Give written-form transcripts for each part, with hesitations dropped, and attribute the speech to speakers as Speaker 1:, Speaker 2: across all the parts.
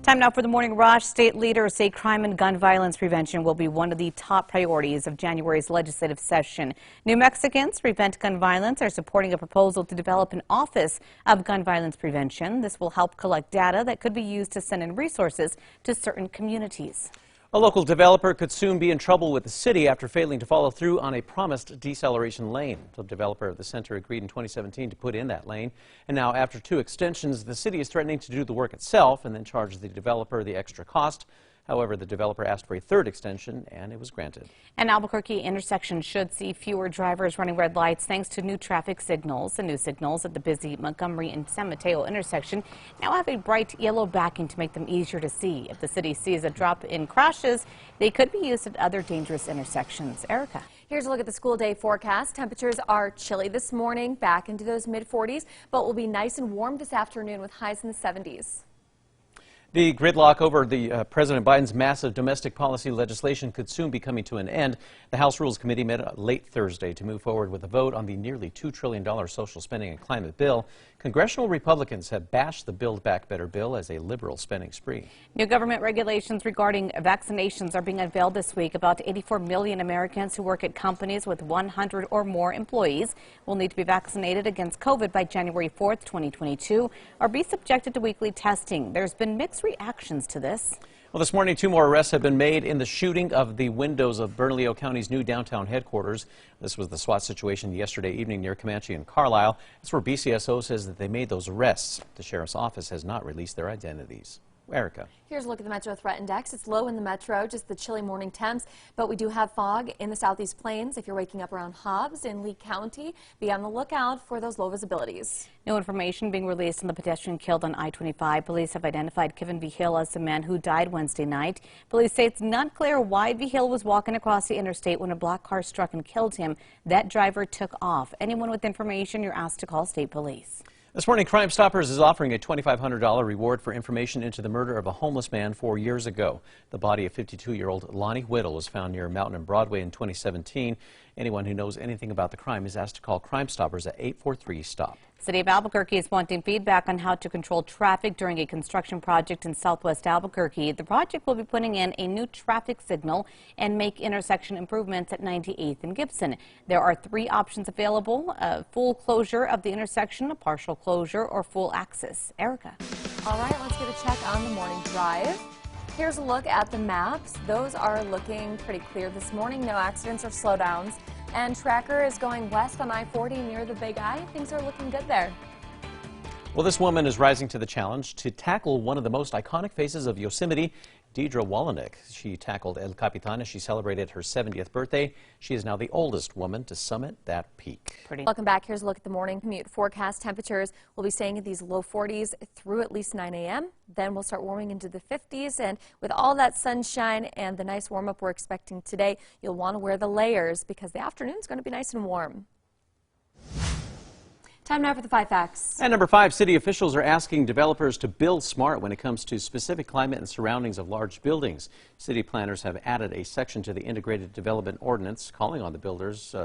Speaker 1: Time now for the morning rush. State leaders say crime and gun violence prevention will be one of the top priorities of January's legislative session. New Mexicans Prevent Gun Violence are supporting a proposal to develop an Office of Gun Violence Prevention. This will help collect data that could be used to send in resources to certain communities.
Speaker 2: A local developer could soon be in trouble with the city after failing to follow through on a promised deceleration lane. The developer of the center agreed in 2017 to put in that lane. And now, after 2 extensions, the city is threatening to do the work itself and then charge the developer the extra cost. However, the developer asked for a 3rd extension, and it was granted. An
Speaker 1: Albuquerque intersection should see fewer drivers running red lights thanks to new traffic signals. The new signals at the busy Montgomery and San Mateo intersection now have a bright yellow backing to make them easier to see. If the city sees a drop in crashes, they could be used at other dangerous intersections. Erica.
Speaker 3: Here's a look at the school day forecast. Temperatures are chilly this morning, back into those mid-40s, but will be nice and warm this afternoon with highs in the 70s.
Speaker 2: The gridlock over the President Biden's massive domestic policy legislation could soon be coming to an end. The House Rules Committee met late Thursday to move forward with a vote on the nearly $2 trillion social spending and climate bill. Congressional Republicans have bashed the Build Back Better bill as a liberal spending spree.
Speaker 1: New government regulations regarding vaccinations are being unveiled this week. About 84 million Americans who work at companies with 100 or more employees will need to be vaccinated against COVID by January 4th, 2022, or be subjected to weekly testing. There's been mixed reactions to this.
Speaker 2: Well, this morning, 2 more arrests have been made in the shooting of the windows of Bernalillo County's new downtown headquarters. This was the SWAT situation yesterday evening near Comanche and Carlisle. That's where BCSO says that they made those arrests. The sheriff's office has not released their identities. Erica.
Speaker 3: Here's a look at the Metro Threat Index. It's low in the metro, just the chilly morning temps, but we do have fog in the southeast plains. If you're waking up around Hobbs in Lee County, be on the lookout for those low visibilities.
Speaker 1: New information being released on the pedestrian killed on I-25. Police have identified Kevin V. Hill as the man who died Wednesday night. Police say it's not clear why V. Hill was walking across the interstate when a black car struck and killed him. That driver took off. Anyone with information, you're asked to call state police.
Speaker 2: This morning, Crime Stoppers is offering a $2,500 reward for information into the murder of a homeless man 4 years ago. The body of 52-year-old Lonnie Whittle was found near Mountain and Broadway in 2017. Anyone who knows anything about the crime is asked to call Crime Stoppers at 843-STOP.
Speaker 1: City of Albuquerque is wanting feedback on how to control traffic during a construction project in southwest Albuquerque. The project will be putting in a new traffic signal and make intersection improvements at 98th and Gibson. There are 3 options available: a full closure of the intersection, a partial closure, or full access. Erica.
Speaker 3: All right, let's get a check on the morning drive. Here's a look at the maps. Those are looking pretty clear this morning. No accidents or slowdowns. And Tracker is going west on I-40 near the Big I. Things are looking good there.
Speaker 2: Well, this woman is rising to the challenge to tackle one of the most iconic faces of Yosemite, Deidre Wallenick. She tackled El Capitan as she celebrated her 70th birthday. She is now the oldest woman to summit that peak.
Speaker 3: Welcome back. Here's a look at the morning commute forecast. Temperatures will be staying at these low 40s through at least 9 a.m. Then we'll start warming into the 50s. And with all that sunshine and the nice warm up we're expecting today, you'll want to wear the layers because the afternoon is going to be nice and warm. Time now for the 5 facts.
Speaker 2: And number 5, city officials are asking developers to build smart when it comes to specific climate and surroundings of large buildings. City planners have added a section to the Integrated Development Ordinance calling on the builders,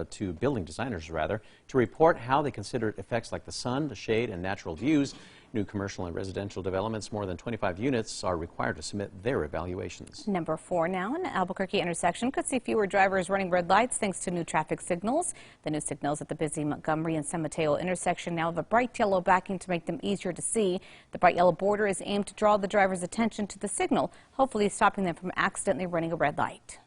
Speaker 2: building designers rather, to report how they consider effects like the sun, the shade, and natural views. New commercial and residential developments, more than 25 units, are required to submit their evaluations.
Speaker 1: Number 4 now, an Albuquerque intersection could see fewer drivers running red lights thanks to new traffic signals. The new signals at the busy Montgomery and San Mateo intersection now have a bright yellow backing to make them easier to see. The bright yellow border is aimed to draw the driver's attention to the signal, hopefully stopping them from accidentally running a red light.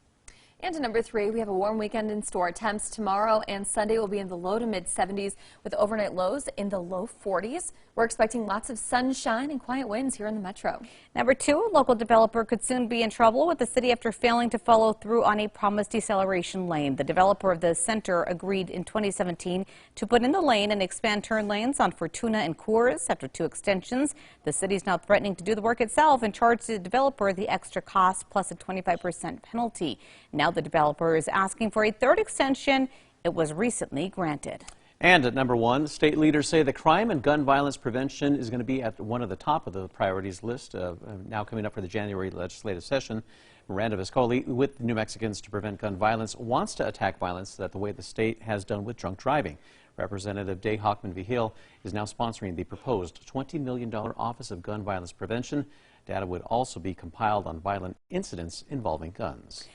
Speaker 3: And to number 3, we have a warm weekend in store. Temps tomorrow and Sunday will be in the low to mid 70s with overnight lows in the low 40s. We're expecting lots of sunshine and quiet winds here in the metro.
Speaker 1: Number 2, a local developer could soon be in trouble with the city after failing to follow through on a promised deceleration lane. The developer of the center agreed in 2017 to put in the lane and expand turn lanes on Fortuna and Coors. After 2 extensions, the city is now threatening to do the work itself and charge the developer the extra cost plus a 25% penalty. Now the developer is asking for a 3rd extension. It was recently granted.
Speaker 2: And at number 1, state leaders say that crime and gun violence prevention is going to be at one of the top of the priorities list now coming up for the January legislative session. Miranda Viscoli with New Mexicans to Prevent Gun Violence wants to attack violence that the way the state has done with drunk driving. Representative Day Hockman-Vihill is now sponsoring the proposed $20 million Office of Gun Violence Prevention. Data would also be compiled on violent incidents involving guns.